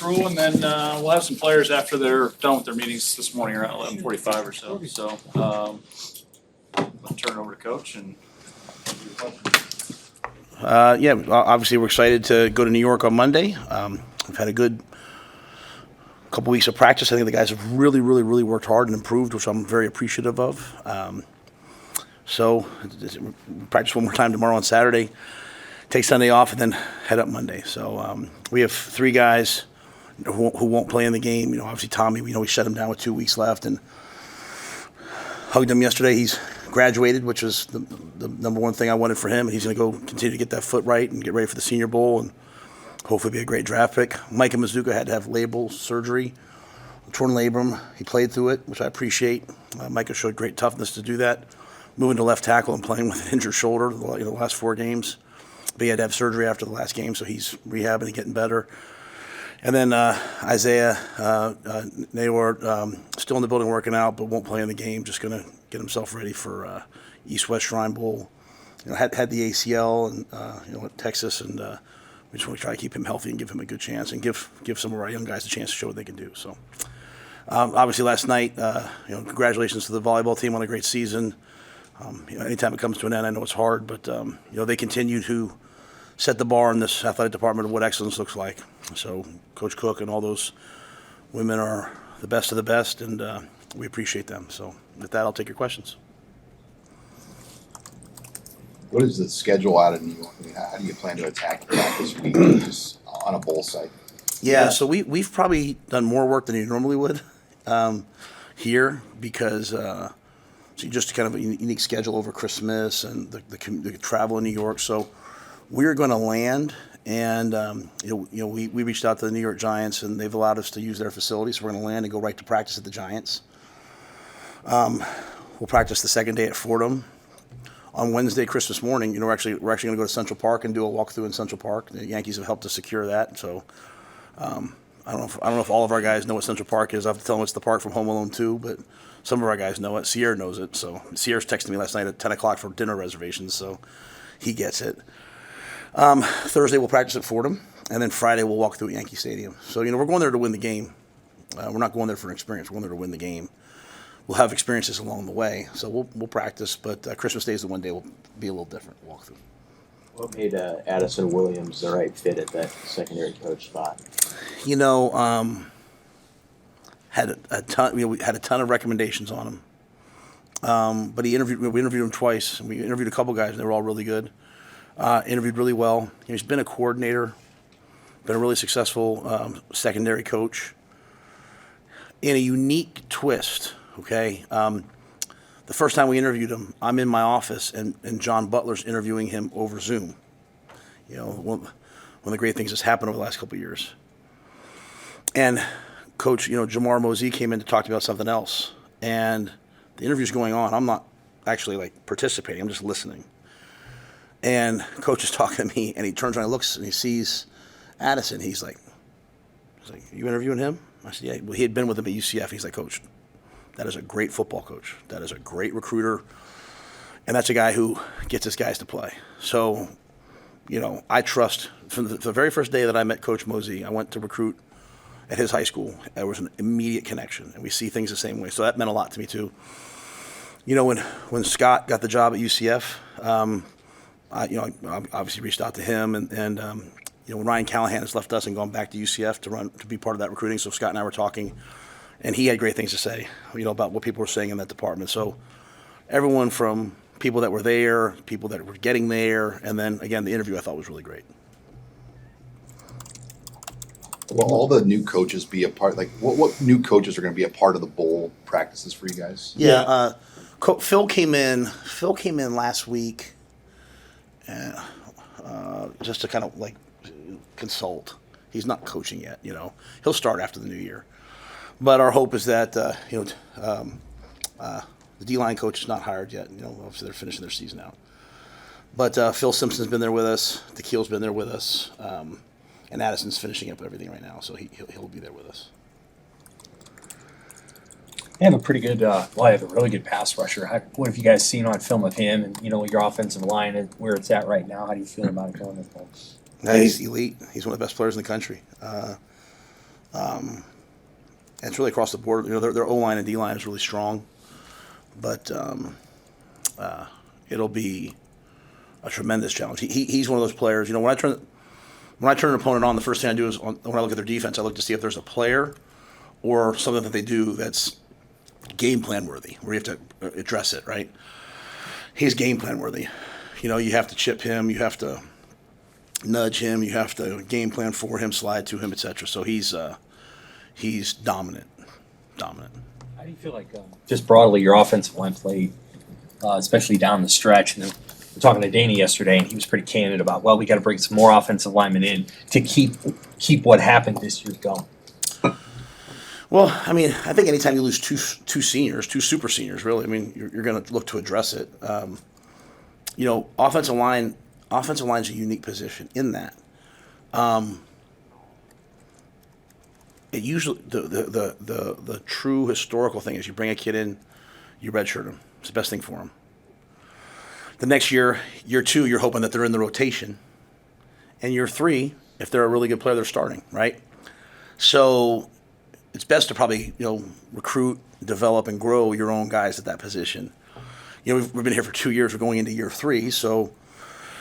Rhule, and then we'll have some players after they're done with their meetings this morning around 11:45 or so. So I'll turn it over to Coach and. Obviously we're excited to go to New York on Monday. We've had a good couple weeks of practice. I think the guys have really worked hard and improved, which I'm very appreciative of. So practice one more time tomorrow on Saturday, take Sunday off, and then head up Monday. So we have 3 guys who won't play in the game. You know, obviously Tommy, we shut him down with 2 weeks left, and hugged him yesterday. He's graduated, which was the number one thing I wanted for him, and he's going to go continue to get that foot right and get ready for the Senior Bowl and hopefully be a great draft pick. Micah Mazuka had to have labral surgery, torn labrum. He played through it, which I appreciate. Micah showed great toughness to do that, moving to left tackle and playing with an injured shoulder the last 4 games. But he had to have surgery after the last game, so he's rehabbing and getting better. And then Isaiah Naylor, still in the building working out, but won't play in the game. Just going to get himself ready for East-West Shrine Bowl. Had the ACL and at Texas, and we just want to try to keep him healthy and give him a good chance, and give some of our young guys a chance to show what they can do. So, obviously, last night, congratulations to the volleyball team on a great season. Anytime it comes to an end, I know it's hard, but they continue to set the bar in this athletic department of what excellence looks like. So Coach Cook and all those women are the best of the best, and we appreciate them. So with that, I'll take your questions. What is the schedule out of New York? I mean, how do you plan to attack that this week just on a bowl site? Yeah, so we've probably done more work than you normally would here because so just kind of a unique schedule over Christmas and the travel in New York. So we're going to land, and we reached out to the New York Giants, and they've allowed us to use their facilities. So we're going to land and go right to practice at the Giants. We'll practice the second day at Fordham. On Wednesday, Christmas morning, we're actually going to go to Central Park and do a walkthrough in Central Park. The Yankees have helped us secure that. So I don't know if all of our guys know what Central Park is. I have to tell them it's the park from Home Alone 2, but some of our guys know it. Sierra knows it. So Sierra's texted me last night at 10 o'clock for dinner reservations, so he gets it. Thursday we'll practice at Fordham, and then Friday we'll walk through Yankee Stadium. So we're going there to win the game. We're not going there for an experience. We're going there to win the game. We'll have experiences along the way, so we'll practice. But Christmas Day is the one day will be a little different walkthrough. What made Addison Williams the right fit at that secondary coach spot? Had a ton. We had a ton of recommendations on him, but we interviewed him twice. We interviewed a couple guys, and they were all really good. Interviewed really well. He's been a coordinator, been a really successful secondary coach. In a unique twist, okay? The first time we interviewed him, I'm in my office, and John Butler's interviewing him over Zoom. One of the great things that's happened over the last couple of years. And Coach, Jamar Mosey came in to talk to me about something else, and the interview's going on. I'm not actually participating. I'm just listening. And Coach is talking to me, and he turns around and looks, and he sees Addison. He's like, "You interviewing him?" I said, "Yeah." Well, he had been with him at UCF. He's like, "Coach, that is a great football coach. That is a great recruiter, and that's a guy who gets his guys to play." So, I trust. From the very first day that I met Coach Mosey, I went to recruit at his high school. There was an immediate connection, and we see things the same way. So that meant a lot to me too. When Scott got the job at UCF, I obviously reached out to him, and when Ryan Callahan has left us and gone back to UCF to be part of that recruiting, so Scott and I were talking, and he had great things to say, about what people were saying in that department. So everyone from people that were there, people that were getting there, and then again the interview I thought was really great. Will all the new coaches be a part? What new coaches are going to be a part of the bowl practices for you guys? Yeah, Phil came in last week, just to kind of consult. He's not coaching yet. He'll start after the new year. But our hope is that the D-line coach is not hired yet. Obviously they're finishing their season out. But Phil Simpson's been there with us. DeKeel's been there with us. And Addison's finishing up everything right now, so he'll be there with us. They have a pretty good, I have a really good pass rusher. What have you guys seen on film of him and, your offensive line and where it's at right now? How do you feel about it going this fall? He's elite. He's one of the best players in the country. And it's really across the board. Their O-line and D-line is really strong. But it'll be a tremendous challenge. He's one of those players. When I turn an opponent on, the first thing I do is when I look at their defense, I look to see if there's a player or something that they do that's game plan worthy, where you have to address it, right? He's game plan worthy. You have to chip him, you have to nudge him, you have to game plan for him, slide to him, etc. So he's dominant. How do you feel like, just broadly, your offensive line played, especially down the stretch? And then we're talking to Danny yesterday, and he was pretty candid about, well, we got to bring some more offensive linemen in to keep what happened this year going. Well, I think anytime you lose two seniors, two super seniors, really, you're going to look to address it. Offensive line's a unique position in that. It usually the true historical thing is you bring a kid in, you redshirt him. It's the best thing for him. The next year 2, you're hoping that they're in the rotation, and year 3, if they're a really good player, they're starting, right? So it's best to probably recruit, develop, and grow your own guys at that position. We've been here for 2 years. We're going into year 3, so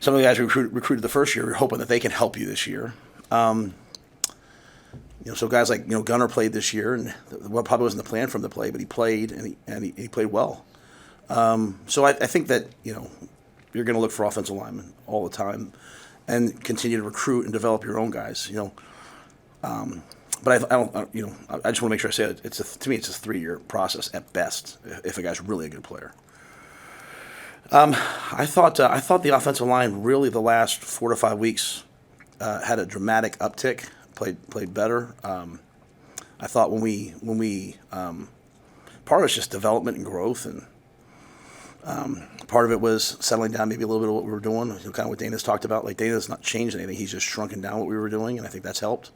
some of the guys we recruited the first year, we're hoping that they can help you this year. So guys like Gunnar played this year, and probably wasn't the plan for him to play, but he played and he played well. So I think that you're going to look for offensive linemen all the time, and continue to recruit and develop your own guys. But I don't. I just want to make sure I say it. To me, it's a 3-year process at best if a guy's really a good player. I thought the offensive line really the last 4 to 5 weeks had a dramatic uptick. Played better. I thought when we part of it's just development and growth, and part of it was settling down maybe a little bit of what we were doing, kind of what Dana's talked about. Like, Dana's not changed anything; he's just shrunken down what we were doing, and I think that's helped.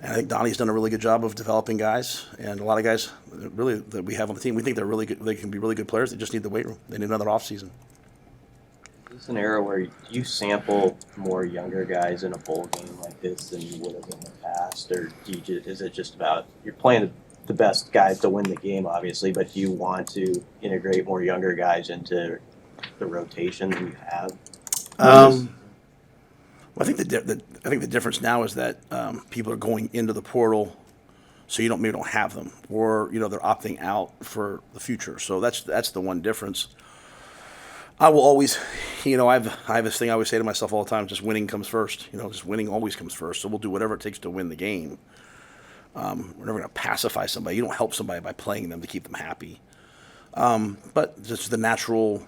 And I think Donnie's done a really good job of developing guys, and a lot of guys really that we have on the team, we think they're really good. They can be really good players. They just need the weight room. They need another off season. Is this an era where you sample more younger guys in a bowl game like this than you would have in the past, or is it just about you're playing the best guys to win the game, obviously, but do you want to integrate more younger guys into the rotation than you have? Well, I think the difference now is that people are going into the portal, so maybe don't have them, or they're opting out for the future. So that's the one difference. I will always, I have this thing I always say to myself all the time: just winning comes first. Just winning always comes first. So we'll do whatever it takes to win the game. We're never going to pacify somebody. You don't help somebody by playing them to keep them happy. But just the natural.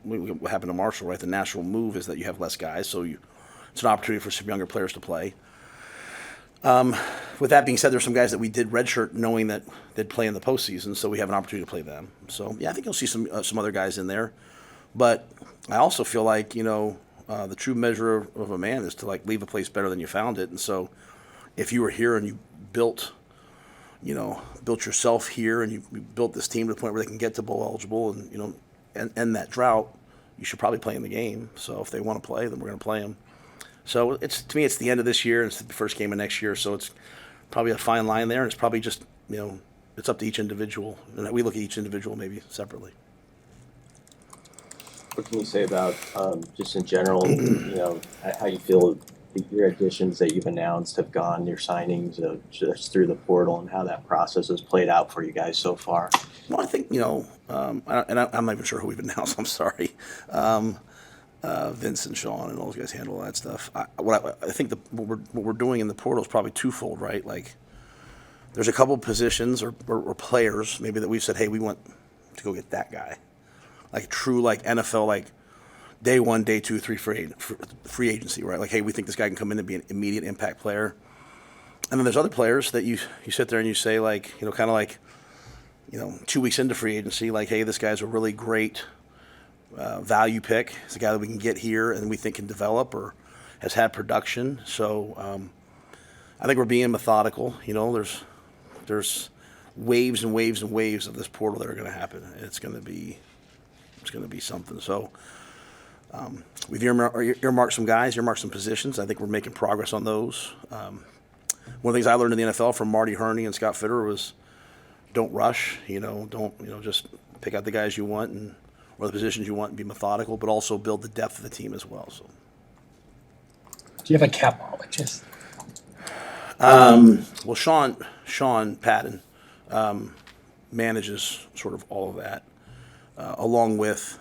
What happened to Marshall, right? The natural move is that you have less guys, so it's an opportunity for some younger players to play. With that being said, there's some guys that we did redshirt knowing that they'd play in the postseason, so we have an opportunity to play them. So, yeah, I think you'll see some other guys in there. But I also feel like, the true measure of a man is to, leave a place better than you found it. And so if you were here and you built yourself here and you built this team to the point where they can get to bowl eligible and, end that drought, you should probably play in the game. So if they want to play, then we're going to play them. So to me, it's the end of this year, and it's the first game of next year. So it's probably a fine line there, and it's probably just it's up to each individual, and we look at each individual maybe separately. What can you say about just in general, how you feel your additions that you've announced have gone, your signings just through the portal, and how that process has played out for you guys so far? Well, I think I'm not even sure who we've announced. I'm sorry. Vince and Sean and all those guys handle all that stuff. I think what we're doing in the portal is probably twofold, right? Like, there's a couple positions or players maybe that we've said, hey, we want to go get that guy, like true NFL, like day 1, day 2, 3 free agency, right? Like, hey, we think this guy can come in and be an immediate impact player. And then there's other players that you sit there and you say, like, kind of like, 2 weeks into free agency, like, hey, this guy's a really great value pick. It's a guy that we can get here and we think can develop or has had production. So I think we're being methodical. There's waves and waves and waves of this portal that are going to happen. It's going to be something. So we've earmarked some guys, earmarked some positions. I think we're making progress on those. one of the things I learned in the NFL from Marty Herney and Scott Fitterer was don't rush, just pick out the guys you want or the positions you want and be methodical, but also build the depth of the team as well. So, Do you have a capologist? well, Sean Patton manages sort of all of that, along with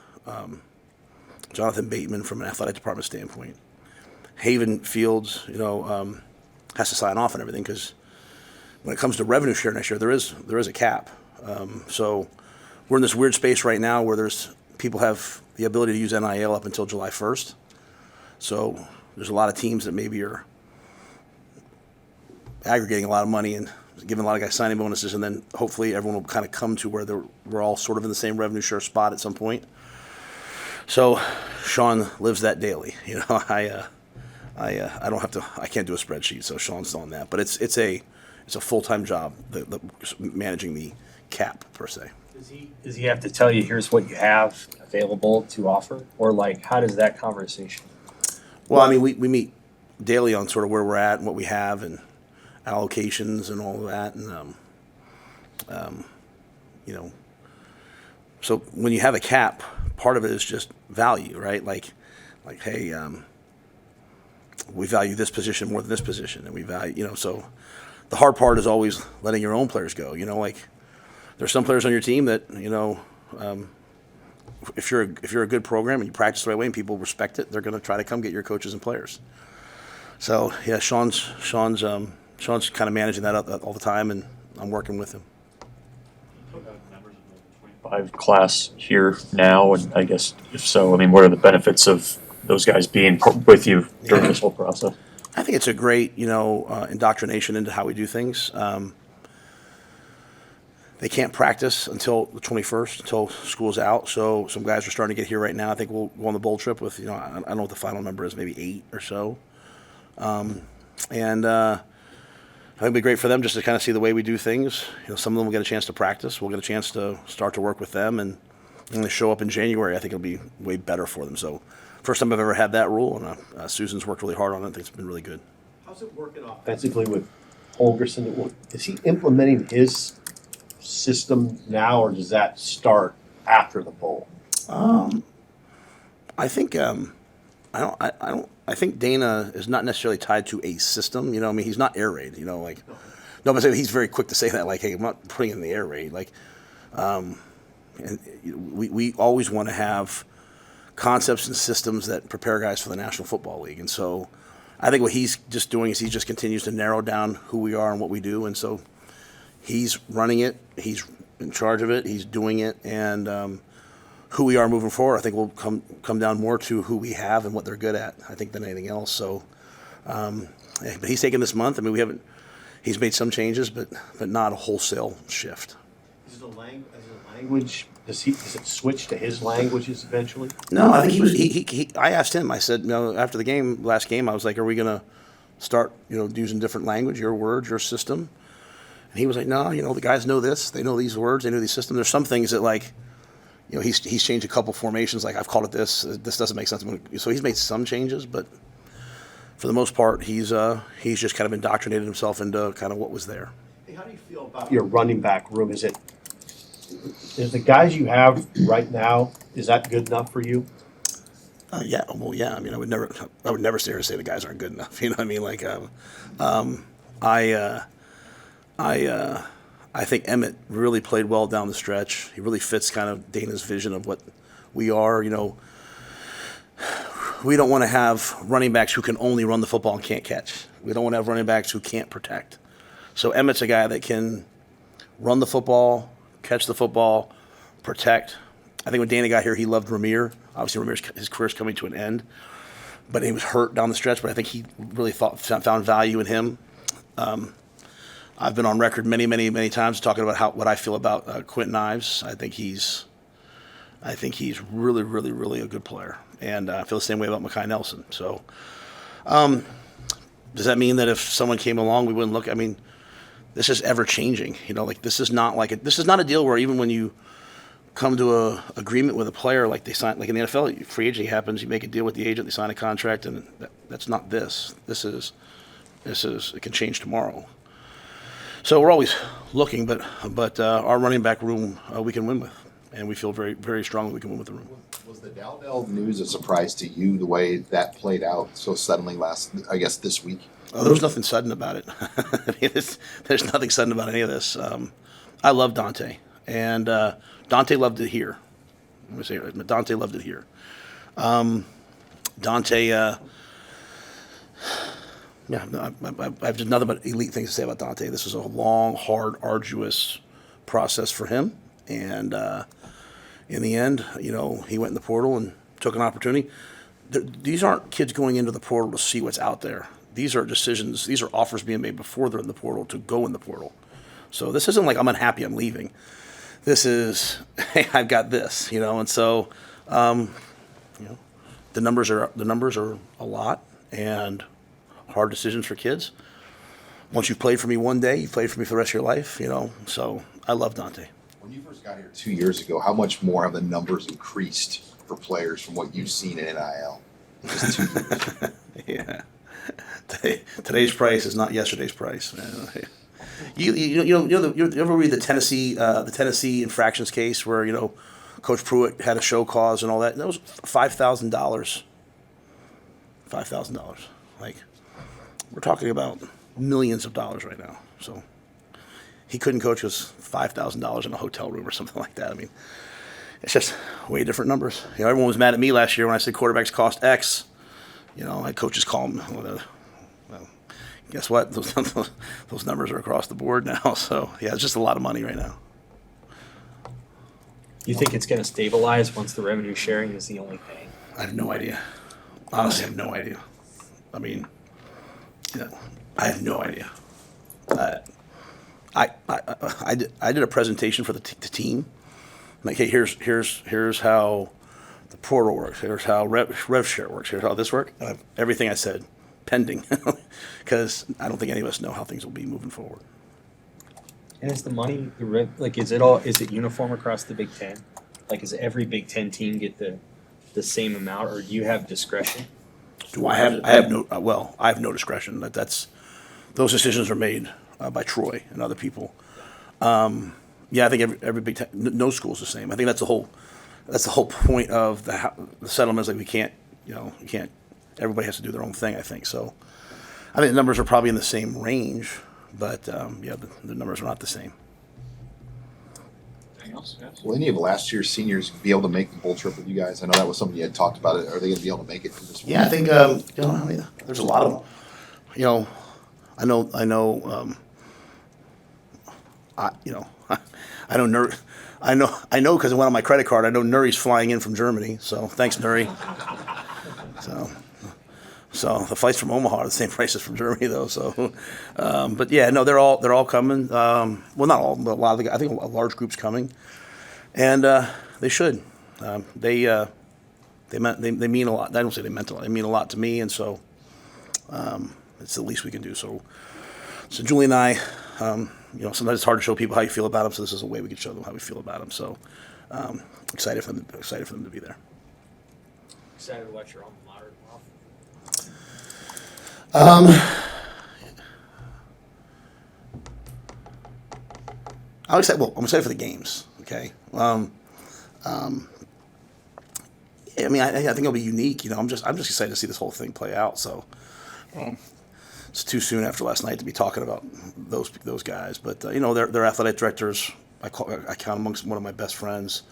Jonathan Bateman from an athletic department standpoint. Haven Fields, has to sign off on everything because when it comes to revenue share next year, there is a cap. So we're in this weird space right now where people have the ability to use NIL up until July 1st. So there's a lot of teams that maybe are aggregating a lot of money and giving a lot of guys signing bonuses, and then hopefully everyone will kind of come to where we're all sort of in the same revenue share spot at some point. So Sean lives that daily. I can't do a spreadsheet, so Sean's on that. But it's a full-time job, the managing the cap per se. Does he have to tell you here's what you have available to offer, or how does that conversation? Well, I mean, we meet daily on sort of where we're at and what we have and allocations and all of that, and so when you have a cap, part of it is just value, right? Like hey, we value this position more than this position, and we value, so the hard part is always letting your own players go. There's some players on your team that, if you're a good program and you practice the right way and people respect it, they're going to try to come get your coaches and players. So yeah, Sean's kind of managing that all the time, and I'm working with him. Class here now, and I guess if so, I mean, what are the benefits of those guys being with you during this whole process? I think it's a great, indoctrination into how we do things. They can't practice until the 21st, until school's out. So some guys are starting to get here right now. I think we'll go on the bowl trip with, I don't know what the final number is, maybe 8 or so. And I think it'll be great for them just to kind of see the way we do things. Some of them will get a chance to practice. We'll get a chance to start to work with them. And when they show up in January, I think it'll be way better for them. So first time I've ever had that rule, and Susan's worked really hard on it. I think it's been really good. How's it working offensively with Holgerson? Is he implementing his system now, or does that start after the bowl? I think I think Dana is not necessarily tied to a system. I mean, he's not air raid. No, but he's very quick to say that. Hey, I'm not putting in the air raid. And we always want to have concepts and systems that prepare guys for the National Football League. And so I think what he's just doing is he just continues to narrow down who we are and what we do. And so he's running it. He's in charge of it. He's doing it. And who we are moving forward, I think will come down more to who we have and what they're good at, I think, than anything else. So but he's taken this month. I mean, he's made some changes, but not a wholesale shift. Is the language, does it switch to his languages eventually? No, I think he I asked him, I said, after the last game, I was like, are we going to start, using different language, your words, your system? And he was like, no, the guys know this. They know these words. They know these systems. There's some things that, he's changed a couple formations. I've called it this. This doesn't make sense. So he's made some changes, but for the most part, he's just kind of indoctrinated himself into kind of what was there. Hey, how do you feel about your running back room? Is the guys you have right now, is that good enough for you? Yeah. Well, yeah. I mean, I would never sit here and say the guys aren't good enough. You know what I mean? I think Emmett really played well down the stretch. He really fits kind of Dana's vision of what we are. We don't want to have running backs who can only run the football and can't catch. We don't want to have running backs who can't protect. So Emmett's a guy that can run the football, catch the football, protect. I think when Dana got here, he loved Ramir. Obviously, his career's coming to an end, but he was hurt down the stretch. But I think he really found value in him. I've been on record many, many, many times talking about what I feel about Quentin Ives. I think he's really, really, really a good player, and I feel the same way about Mekhi Nelson. So, does that mean that if someone came along, we wouldn't look? I mean, this is ever changing. This is not a deal where even when you come to a agreement with a player, like they sign, like in the NFL, free agency happens, you make a deal with the agent, they sign a contract, and that's not this. This is It can change tomorrow. So we're always looking, but our running back room we can win with, and we feel very, very strongly we can win with the room. Was the Dowdell news a surprise to you, the way that played out so suddenly this week? Oh, there was nothing sudden about it. I mean, there's nothing sudden about any of this. I love Dante, and Dante loved it here. Let me say it. Dante loved it here. Dante, yeah, no, I have just nothing but elite things to say about Dante. This was a long, hard, arduous process for him, and in the end, he went in the portal and took an opportunity. These aren't kids going into the portal to see what's out there. These are decisions. These are offers being made before they're in the portal to go in the portal. So this isn't like I'm unhappy, I'm leaving. This is, hey, I've got this, and so, the numbers are a lot and hard decisions for kids. Once you've played for me one day, you've played for me for the rest of your life, So I love Dante. When you first got here 2 years ago, how much more have the numbers increased for players from what you've seen in NIL? In just 2 years. Yeah. Today's price is not yesterday's price. You ever read the Tennessee infractions case where Coach Pruitt had a show cause and all that? That was $5,000. $5,000. Like, we're talking about millions of dollars right now. So he couldn't coach us $5,000 in a hotel room or something like that. I mean, it's just way different numbers. Everyone was mad at me last year when I said quarterbacks cost X. I had coaches call them. Well, guess what? Those numbers are across the board now. So yeah, it's just a lot of money right now. You think it's going to stabilize once the revenue sharing is the only thing? I have no idea. Honestly, I have no idea. I mean, I have no idea. I did a presentation for the team. Like, hey, here's how the portal works. Here's how rev share works. Here's how this works. Everything I said pending, because I don't think any of us know how things will be moving forward. And is the money is it uniform across the Big Ten? Like, does every Big Ten team get the same amount, or do you have discretion? Do I have? I have no discretion. Those decisions are made by Troy and other people. Yeah, I think every Big Ten, no school's the same. I think that's the whole point of the settlements. Like, we can't, you can't. Everybody has to do their own thing, I think. So I think the numbers are probably in the same range, but yeah, the numbers are not the same. Anything else? Yes. Will any of last year's seniors be able to make the bowl trip with you guys? I know that was something you had talked about. Are they going to be able to make it to this? Yeah, I think there's a lot of them. I know. I know because it went on my credit card. I know Nuri's flying in from Germany, so thanks, Nuri. So the flights from Omaha are the same price as from Germany, though. So, but yeah, no, they're all coming. Well, not all, but a lot of I think a large group's coming, and they should. They mean a lot. I don't say they meant a lot. They mean a lot to me, and so it's the least we can do. So Julie and I, sometimes it's hard to show people how you feel about them. So this is a way we can show them how we feel about them. So excited for them to be there. Excited to watch your alma mater tomorrow. I'm excited for the games. Okay. I think it'll be unique. I'm just excited to see this whole thing play out. So, it's too soon after last night to be talking about those guys. But they're athletic directors. I count amongst one of my best friends.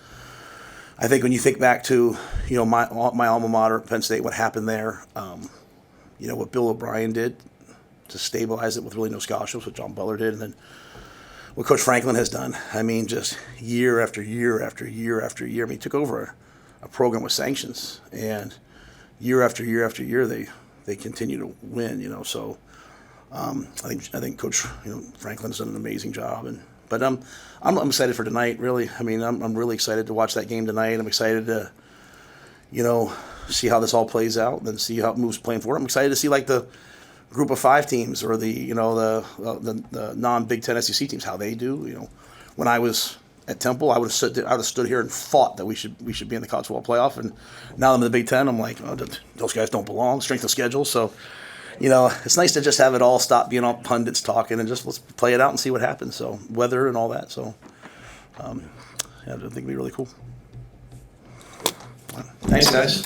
I think when you think back to my alma mater, Penn State, what happened there, what Bill O'Brien did to stabilize it with really no scholarships, what John Butler did, and then what Coach Franklin has done. I mean, just year after year after year after year. I mean, he took over a program with sanctions, and year after year after year, they continue to win. So I think Coach Franklin's done an amazing job, but I'm excited for tonight. Really, I mean, I'm really excited to watch that game tonight. I'm excited to see how this all plays out, and then see how it moves playing forward. I'm excited to see like the group of 5 teams or the non-Big Ten SEC teams, how they do. When I was at Temple, I would have stood here and fought that we should be in the college football playoff. And now I'm in the Big Ten, I'm like, those guys don't belong. Strength of schedule. So, it's nice to just have it all stop being all pundits talking and just let's play it out and see what happens. So weather and all that. So yeah, I think it'd be really cool. Thanks, guys.